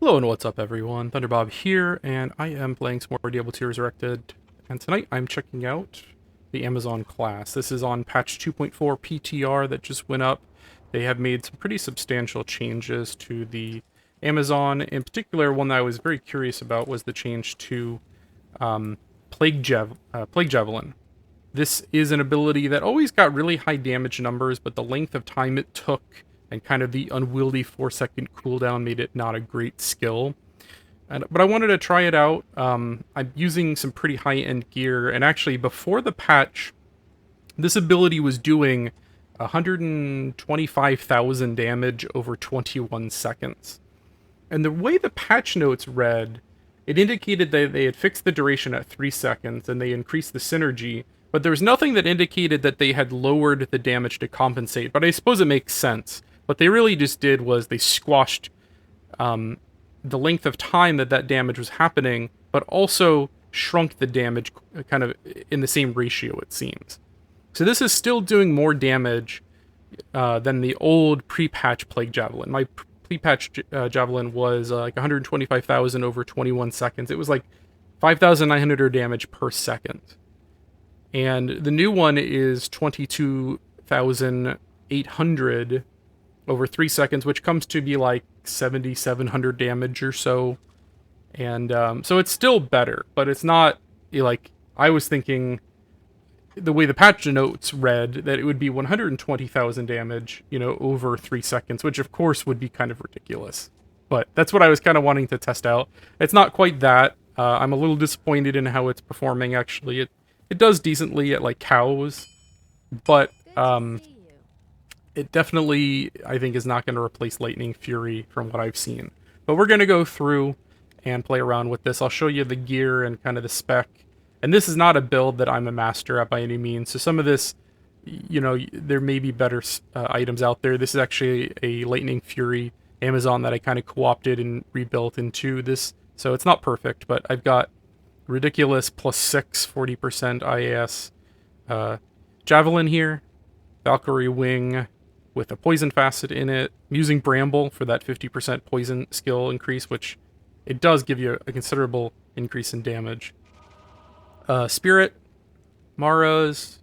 Hello and what's up everyone, Thunderbob here, and I am playing some more Diablo 2 Resurrected, and tonight I'm checking out the Amazon class. This is on patch 2.4 PTR that just went up. They have made some pretty substantial changes to the Amazon. In particular, one that I was very curious about was the change to Plague Javelin. This is an ability that always got really high damage numbers, but the length of time it took and kind of the unwieldy 4-second cooldown made it not a great skill. But I wanted to try it out. I'm using some pretty high-end gear, and actually before the patch, this ability was doing 125,000 damage over 21 seconds. And the way the patch notes read, it indicated that they had fixed the duration at 3 seconds, and they increased the synergy, but there was nothing that indicated that they had lowered the damage to compensate. But I suppose it makes sense. What they really just did was they squashed the length of time that damage was happening, but also shrunk the damage kind of in the same ratio, it seems. So this is still doing more damage than the old pre-patch Plague Javelin. My pre-patch Javelin was like 125,000 over 21 seconds. It was like 5,900 damage per second. And the new one is 22,800 over 3 seconds, which comes to be like 7,700 damage or so. And so it's still better, but it's not like I was thinking. The way the patch notes read, that it would be 120,000 damage, over 3 seconds, which of course would be kind of ridiculous. But that's what I was kind of wanting to test out. It's not quite that. I'm a little disappointed in how it's performing, actually. It does decently at, like, cows, but it definitely, I think, is not going to replace Lightning Fury from what I've seen. But we're going to go through and play around with this. I'll show you the gear and kind of the spec. And this is not a build that I'm a master at by any means. So some of this, there may be better items out there. This is actually a Lightning Fury Amazon that I kind of co-opted and rebuilt into this. So it's not perfect, but I've got ridiculous +6, 40% IAS Javelin here. Valkyrie Wing with a poison facet in it. I'm using Bramble for that 50% poison skill increase, which it does give you a considerable increase in damage. Spirit, Mara's,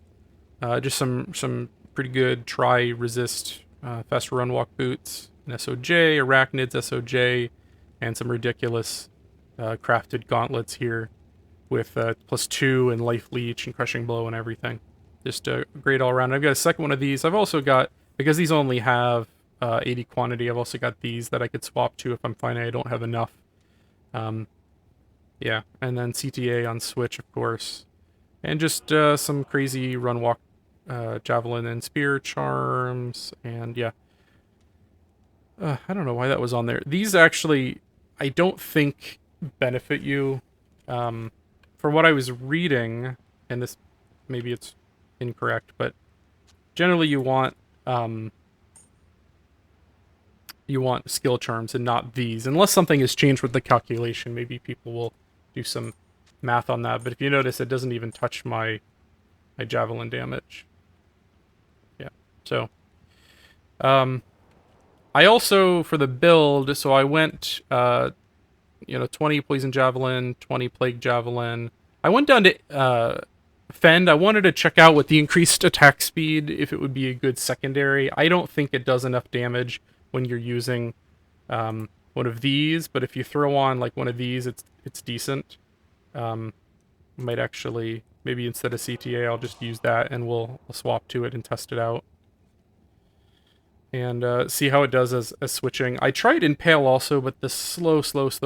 just some pretty good try-resist fast run walk boots, an SOJ, Arachnid's SOJ, and some ridiculous crafted gauntlets here with +2 and life leech and crushing blow and everything. Just great all around. I've got a second one of these. I've also got, because these only have 80 quantity, I've also got these that I could swap to if I'm finding I don't have enough. Yeah, and then CTA on Switch, of course. And just some crazy run walk Javelin and Spear charms, and yeah. I don't know why that was on there. These actually, I don't think benefit you. For what I was reading, and this, maybe it's incorrect, but generally you want skill charms and not these, unless something has changed with the calculation. Maybe people will do some math on that, but if you notice, it doesn't even touch my Javelin damage. Yeah, so I also, for the build, so I went 20 Poison Javelin, 20 Plague Javelin. I went down to Fend. I wanted to check out with the increased attack speed if it would be a good secondary. I don't think it does enough damage when you're using one of these, but if you throw on like one of these, it's decent. Might actually, maybe instead of CTA, I'll just use that and we'll swap to it and test it out. And see how it does as switching. I tried Impale also, but the slow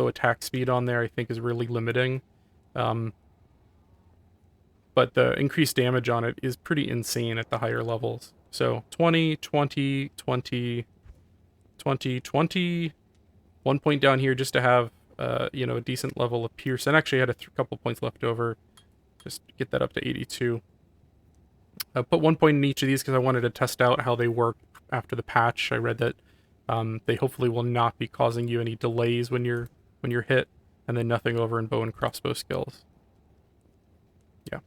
attack speed on there I think is really limiting. But the increased damage on it is pretty insane at the higher levels. So 20, 20, 20, 20, 20. 1 point down here just to have, a decent level of Pierce. And actually I had a couple points left over. Just get that up to 82. I put 1 point in each of these because I wanted to test out how they work after the patch. I read that they hopefully will not be causing you any delays when you're hit, and then nothing over in bow and crossbow skills. Yeah.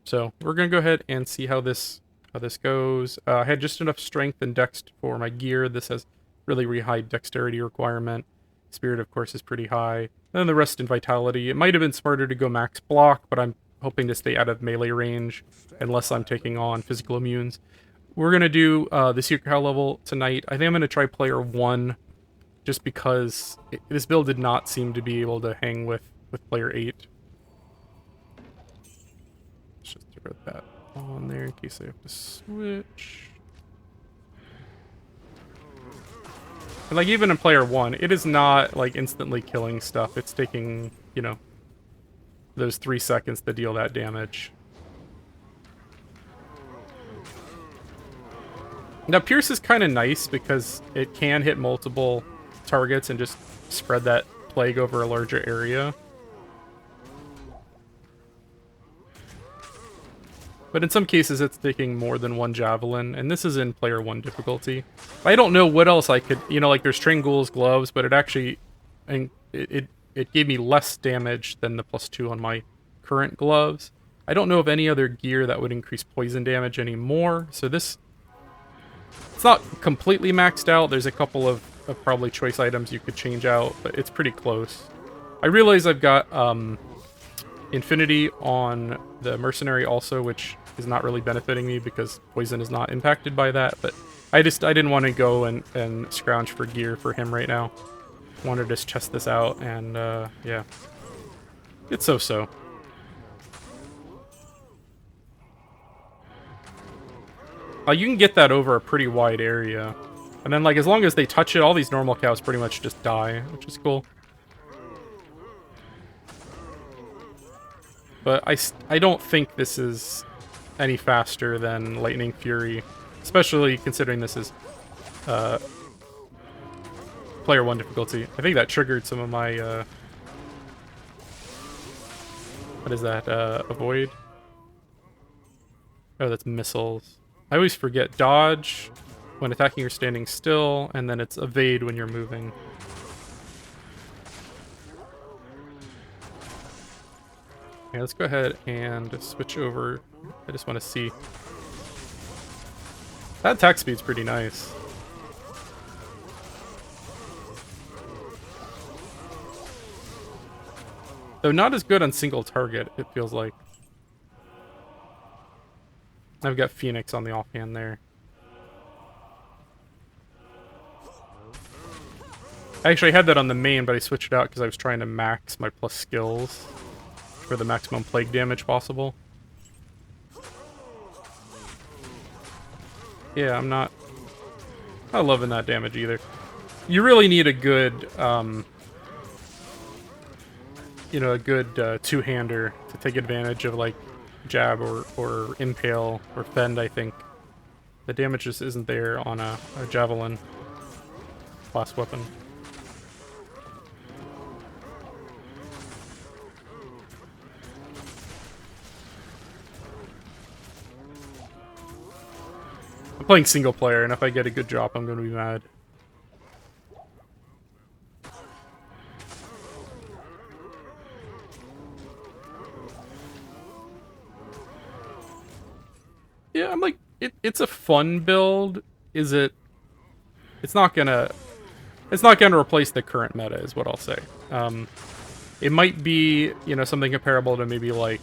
So we're gonna go ahead and see how this goes. I had just enough strength and dex for my gear. This has really high dexterity requirement. Spirit, of course, is pretty high. And then the rest in Vitality. It might have been smarter to go max block, but I'm hoping to stay out of melee range unless I'm taking on physical immunes. We're going to do the Secret Hell level tonight. I think I'm going to try player 1 just because this build did not seem to be able to hang with player 8. Let's just throw that on there in case I have to switch. And like even in player 1, it is not like instantly killing stuff. It's taking, you know, those 3 seconds to deal that damage. Now Pierce is kind of nice because it can hit multiple targets and just spread that plague over a larger area. But in some cases it's taking more than one Javelin, and this is in player 1 difficulty. I don't know what else I could, you know, like there's Trangul's gloves, but it actually, it gave me less damage than the +2 on my current gloves. I don't know of any other gear that would increase poison damage anymore, so this, it's not completely maxed out. There's a couple of probably choice items you could change out, but it's pretty close. I realize I've got Infinity on the Mercenary also, which is not really benefiting me because poison is not impacted by that, but I didn't want to go and scrounge for gear for him right now. Wanted to just test this out, and yeah. It's so-so. You can get that over a pretty wide area. And then, like, as long as they touch it, all these normal cows pretty much just die, which is cool. But I don't think this is any faster than Lightning Fury, especially considering this is player 1 difficulty. I think that triggered some of my what is that? Avoid? Oh, that's missiles. I always forget dodge when attacking or standing still, and then it's evade when you're moving. Okay, let's go ahead and switch over. I just want to see. That attack speed's pretty nice. Though not as good on single target, it feels like. I've got Phoenix on the offhand there. I actually had that on the main, but I switched it out because I was trying to max my plus skills for the maximum plague damage possible. Yeah, I'm not loving that damage either. You really need a good, you know, a good two-hander to take advantage of, like, jab or impale or fend, I think. The damage just isn't there on a javelin class weapon. I'm playing single player, and if I get a good drop, I'm going to be mad. Yeah, I'm like, it's a fun build. Is it? It's not gonna replace the current meta, is what I'll say. It might be, you know, something comparable to maybe like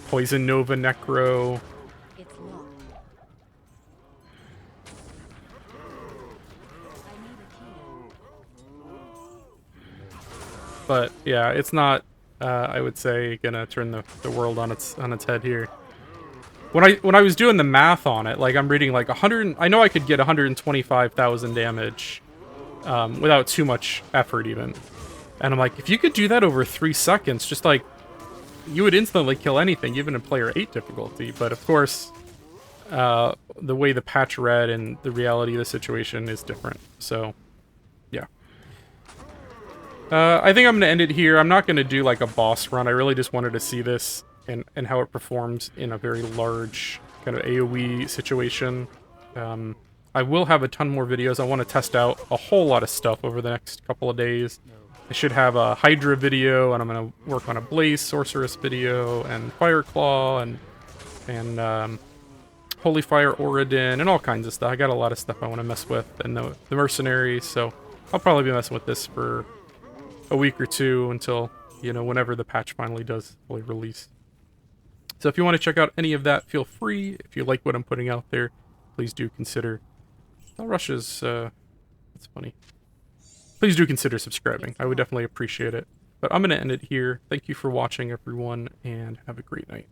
Poison Nova Necro. But yeah, it's not. I would say gonna turn the world on its head here. When I was doing the math on it, like I'm reading like 100. I know I could get 125,000 damage without too much effort even. And I'm like, if you could do that over 3 seconds, just like you would instantly kill anything, even in player 8 difficulty. But of course, the way the patch read and the reality of the situation is different. So, yeah. I think I'm going to end it here. I'm not going to do like a boss run. I really just wanted to see this and how it performs in a very large kind of AoE situation. I will have a ton more videos. I want to test out a whole lot of stuff over the next couple of days. I should have a Hydra video, and I'm going to work on a Blaze Sorceress video, and Fireclaw, and Holy Fire Oradin, and all kinds of stuff. I got a lot of stuff I want to mess with, and the Mercenaries, so I'll probably be messing with this for a week or two until, you know, whenever the patch finally does fully release. So if you want to check out any of that, feel free. If you like what I'm putting out there, please do consider. That rush is, that's funny. Please do consider subscribing. I would definitely appreciate it. But I'm going to end it here. Thank you for watching, everyone, and have a great night.